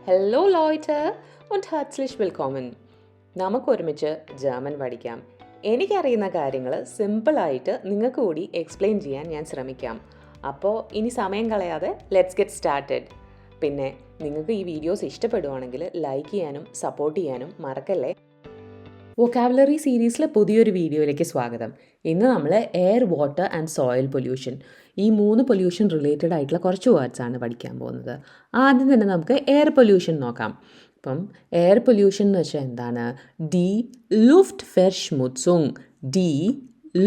Hello Leute und herzlich willkommen. നമുക്ക് ഒരുമിച്ച് German പഠിക്കാം. എനിക്കറിയുന്ന കാര്യങ്ങൾ സിമ്പിളായിട്ട് നിങ്ങൾക്ക് കൂടി എക്സ്പ്ലെയിൻ ചെയ്യാൻ ഞാൻ ശ്രമിക്കാം. അപ്പോൾ ഇനി സമയം കളയാതെ ലെറ്റ്സ് ഗെറ്റ് സ്റ്റാർട്ടഡ്. പിന്നെ നിങ്ങൾക്ക് ഈ വീഡിയോസ് ഇഷ്ടപ്പെടുവാണെങ്കിൽ ലൈക്ക് ചെയ്യാനും സപ്പോർട്ട് ചെയ്യാനും മറക്കല്ലേ. വൊക്കാബുലറി സീരീസിലെ പുതിയൊരു വീഡിയോയിലേക്ക് സ്വാഗതം. ഇന്ന് നമ്മൾ air, water and soil pollution, ഈ 3 പൊല്യൂഷൻ റിലേറ്റഡ് ആയിട്ടുള്ള കുറച്ച് വേർഡ്സാണ് പഠിക്കാൻ പോകുന്നത്. ആദ്യം തന്നെ നമുക്ക് എയർ പൊല്യൂഷൻ നോക്കാം. അപ്പം എയർ പൊല്യൂഷൻ എന്ന് വെച്ചാൽ എന്താണ്? ഡി ലുഫ്റ്റ് ഫെർഷ്മുട്സുങ്. ഡി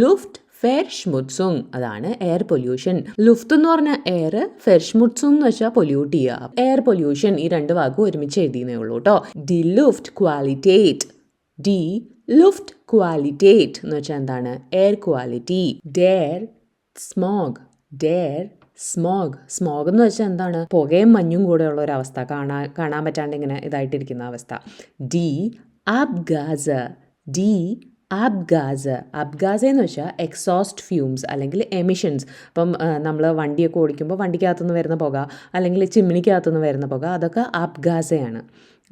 ലുഫ്റ്റ് ഫെർഷ്മുട്സുങ്, അതാണ് എയർ പൊല്യൂഷൻ. ലുഫ്റ്റ് എന്ന് പറഞ്ഞാൽ എയർ, ഫെർഷ്മുട്സുങ് എന്ന് വെച്ചാൽ പൊല്യൂട്ട് ചെയ്യുക. എയർ പൊല്യൂഷൻ ഈ 2 വാക്കും ഒരുമിച്ച് എഴുതിയേ ഉള്ളൂ കേട്ടോ. ഡി ലുഫ്റ്റ് ക്വാളിറ്റേറ്റ്. ഡി ലുഫ്റ്റ് ക്വാളിറ്റേറ്റ് എന്ന് വെച്ചാൽ എന്താണ്? Air quality. Dare smog. Dare smog. Smog എന്ന് വെച്ചാൽ എന്താണ്? പുകയും മഞ്ഞും കൂടെ ഉള്ള ഒരു അവസ്ഥ, കാണാൻ പറ്റാണ്ട് ഇങ്ങനെ ഇതായിട്ടിരിക്കുന്ന അവസ്ഥ. ഡി അബ്ഗാസ. ഡി അബ്ഗാസ. അബ്ഗാസ എന്ന് വെച്ചാൽ എക്സോസ്റ്റ് ഫ്യൂംസ് അല്ലെങ്കിൽ എമിഷൻസ്. അപ്പം നമ്മൾ വണ്ടിയൊക്കെ ഓടിക്കുമ്പോൾ വണ്ടിക്കകത്തുനിന്ന് വരുന്ന പുക അല്ലെങ്കിൽ ചിമ്മിനിക്കകത്തുനിന്ന് വരുന്ന പുക, അതൊക്കെ അബ്ഗാസയാണ്.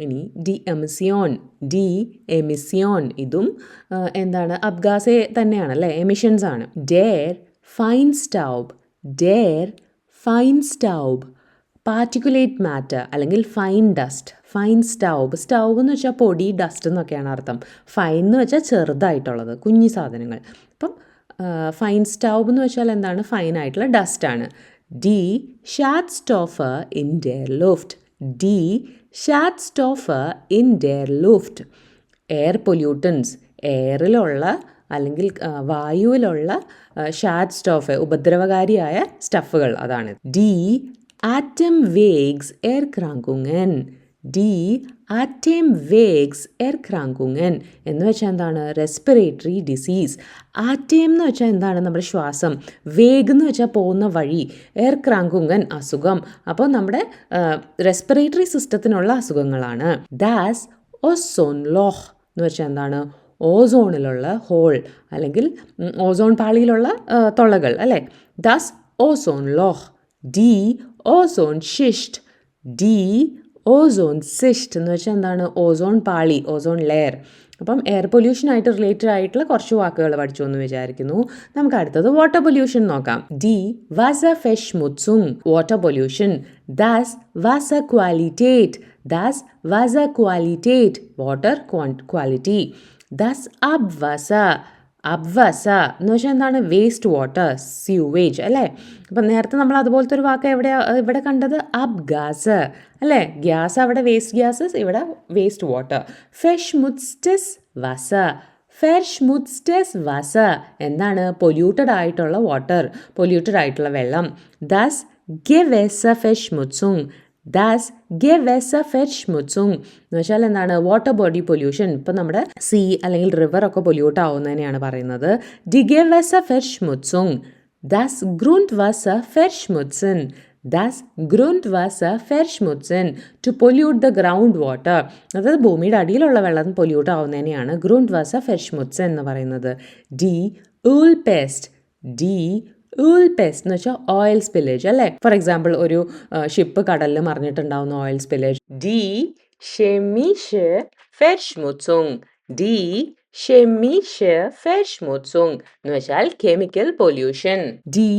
ഇനി ഡി എമിസിയോൺ. ഡി എമിസിയോൺ, ഇതും എന്താണ്? അബ്ഗാസെ തന്നെയാണ് അല്ലേ, എമിഷൻസ് ആണ്. ഡെയർ ഫൈൻ സ്റ്റൗബ്. ഡെയർ ഫൈൻ സ്റ്റൗബ്. പാർട്ടിക്കുലേറ്റ് മാറ്റർ അല്ലെങ്കിൽ ഫൈൻ ഡസ്റ്റ്. ഫൈൻ സ്റ്റൗബ്. സ്റ്റൗബ് എന്ന് വെച്ചാൽ പൊടി, ഡസ്റ്റ് എന്നൊക്കെയാണ് അർത്ഥം. ഫൈൻ എന്ന് വെച്ചാൽ ചെറുതായിട്ടുള്ളത്, കുഞ്ഞു സാധനങ്ങൾ. അപ്പം ഫൈൻ സ്റ്റൗബ് എന്ന് വെച്ചാൽ എന്താണ്? ഫൈൻ ആയിട്ടുള്ള ഡസ്റ്റാണ്. ഡി ഷാഡ്സ്റ്റോഫർ ഇൻ ഡെയർ ലുഫ്റ്റ്. ഡി ഷാഡ്സ്റ്റോഫർ ഇൻ ഡെയർ ലുഫ്റ്റ്. എയർ പൊല്യൂട്ടൻസ്, എയറിലുള്ള അല്ലെങ്കിൽ വായുവിലുള്ള ഷാഡ്സ്റ്റോഫ്, ഉപദ്രവകാരിയായ സ്റ്റഫുകൾ, അതാണ്. ഡി ആറ്റം വേഗ്സ് എർക്രാങ്കുങ്ങൻ. ഡി ആറ്റം വേഗ്സ് എർക്രാങ്കുങ്ങൻ എന്ന് വെച്ചാൽ എന്താണ്? Respiratory disease. ആറ്റം എന്ന് വെച്ചാൽ എന്താണ്? നമ്മുടെ ശ്വാസം. വേഗ് എന്ന് വെച്ചാൽ പോകുന്ന വഴി. എർക്രാങ്കുങ്ങൻ അസുഖം. അപ്പോൾ നമ്മുടെ റെസ്പിറേറ്ററി സിസ്റ്റത്തിനുള്ള അസുഖങ്ങളാണ്. ദാസ് ഓസോൺ ലോഹ് എന്ന് വെച്ചാൽ എന്താണ്? ഓസോണിലുള്ള ഹോൾ അല്ലെങ്കിൽ ഓസോൺ പാളിയിലുള്ള തൊള്ളകൾ അല്ലേ. ദാസ് ഓസോൺ ലോഹ്. ഡി ഓസോൺ ഷിസ്റ്റ്. ഡി ഓസോൺ സിസ്റ്റ് എന്ന് വെച്ചാൽ എന്താണ്? ഓസോൺ പാളി, ഓസോൺ ലെയർ. അപ്പം എയർ പൊല്യൂഷനായിട്ട് റിലേറ്റഡ് ആയിട്ടുള്ള കുറച്ച് വാക്കുകൾ പഠിച്ചു എന്ന് വിചാരിക്കുന്നു. നമുക്ക് അടുത്തത് വാട്ടർ പൊല്യൂഷൻ നോക്കാം. ഡി വാസർഫെർഷ്മുട്സുങ്. Water pollution. ദാസ് വാസർക്വാലിറ്റേറ്റ്. ദാസ് വാസർക്വാലിറ്റേറ്റ്, വാട്ടർ ക്വാളിറ്റി. ദാസ് അബ്വാസ. അബ്വാസ എന്ന് വെച്ചാൽ എന്താണ്? വേസ്റ്റ് വാട്ടർ, സ്യൂവേജ് അല്ലേ. അപ്പം നേരത്തെ നമ്മൾ അതുപോലത്തെ ഒരു വാക്ക് ഇവിടെ കണ്ടത് അബ്ഗാസ് അല്ലേ. ഗ്യാസ് അവിടെ വേസ്റ്റ് ഗ്യാസസ്, ഇവിടെ വേസ്റ്റ് വാട്ടർ. ഫെർഷ്മുട്സ്റ്റസ് വാസ. ഫെർഷ്മുട്സ്റ്റസ് വാസ എന്താണ്? പൊല്യൂട്ടഡ് ആയിട്ടുള്ള വാട്ടർ, പൊല്യൂട്ടഡ് ആയിട്ടുള്ള വെള്ളം. ദാസ് ഗെവെസർഫെർഷ്മുട്സുങ്. ദാസ് ഗെവെസർഫെർഷ്മുട്സുങ് എന്ന് വെച്ചാൽ എന്താണ്? Water body pollution. ഇപ്പം നമ്മുടെ സീ അല്ലെങ്കിൽ റിവർ ഒക്കെ പൊല്യൂട്ട് ആവുന്നതിനെയാണ് പറയുന്നത്. ഡി ഗെവെസർഫെർഷ്മുട്സുങ്. ദാസ് ഗ്രൂണ്ട്വാസർഫെർഷ്മുട്സൻ. ദാസ് ഗ്രൂണ്ട്വാസർഫെർഷ്മുട്സൻ to pollute the ground water. അതായത് ഭൂമിയുടെ അടിയിലുള്ള വെള്ളം പൊല്യൂട്ട് ആവുന്നതിനെയാണ് ഗ്രൂണ്ട്വാസർഫെർഷ്മുട്സൻ എന്ന് പറയുന്നത്. ഡി ഊൾപെസ്റ്റ്. ഡി ഊൾപെസ്റ്റ് എന്ന് വെച്ചാൽ ഓയിൽ സ്പില്ലേജ് അല്ലേ. ഫോർ എക്സാമ്പിൾ ഒരു ഷിപ്പ് കടലിൽ മറിഞ്ഞിട്ടുണ്ടാവുന്ന ഓയിൽ സ്പില്ലേജ്. ഡി ഷെമിഷ് ഫെർഷ്മുട്സുങ്. ഡി ഷെമിഷ് ഫെർഷ്മുട്സുങ് എന്ന് വെച്ചാൽ കെമിക്കൽ പൊല്യൂഷൻ. ഡി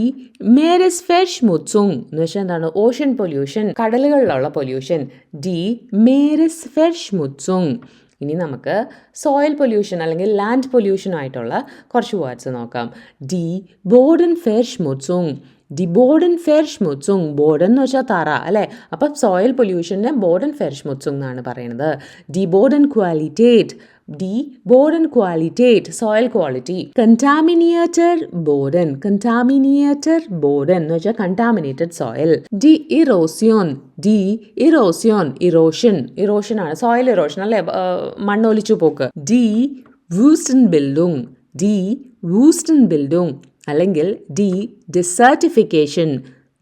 മേരസ് ഫെർഷ്മുട്സുങ് എന്ന് വെച്ചാൽ എന്താണ്? ഓഷൻ പൊല്യൂഷൻ, കടലുകളിലുള്ള പൊല്യൂഷൻ. ഡി മേരസ് ഫെർഷ്മുട്സുങ്. ഇനി നമുക്ക് സോയിൽ പൊല്യൂഷൻ അല്ലെങ്കിൽ ലാൻഡ് പൊല്യൂഷൻ ആയിട്ടുള്ള കുറച്ച് വേർഡ്സ് നോക്കാം. ഡി ബോഡൻ ഫെർഷ്മുട്സുങ്. ഡി ബോഡൻ ഫെർഷ്മുട്സുങ്. ബോഡൻ എന്ന് വെച്ചാൽ തറ അല്ലേ. അപ്പം സോയിൽ പൊല്യൂഷനെ ബോഡൻ ഫെർഷ്മുട്സുങ് എന്നാണ് പറയുന്നത്. ഡി ബോഡൻ ക്വാലിറ്റേറ്റ്. ഡി ബോഡൻ ക്വാലിറ്റേറ്റ്, സോയിൽ ക്വാളിറ്റി. കണ്ടാമിനേറ്റർ ബോഡൻ. കണ്ടാമിനേറ്റർ ബോഡൻ എന്ന് വെച്ചാൽ കണ്ടാമിനേറ്റഡ് സോയിൽ. ഡി ഇറോസിയോൺ. ഡി ഇറോസിയോൺ, ഇറോഷൻ. ഇറോഷൻ ആണ് സോയിൽ ഇറോഷൻ അല്ലേ, മണ്ണൊലിച്ചു പോക്ക്. ഡി വൂസ്റ്റൻ ബിൽഡിംഗ്. ഡി വൂസ്റ്റൻ ബിൽഡിംഗ് അല്ലെങ്കിൽ ഡി ഡിസർട്ടിഫിക്കേഷൻ.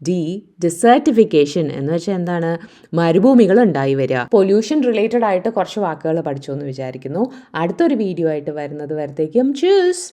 ഡി ഡിസർട്ടിഫിക്കേഷൻ എന്ന് വെച്ചാൽ എന്താണ്? മരുഭൂമികൾ ഉണ്ടായി വരിക. പൊല്യൂഷൻ റിലേറ്റഡ് ആയിട്ട് കുറച്ച് വാക്കുകൾ പഠിച്ചു എന്ന് വിചാരിക്കുന്നു. അടുത്തൊരു വീഡിയോ ആയിട്ട് വരുന്നത് വരത്തേക്കും ചൂസ്.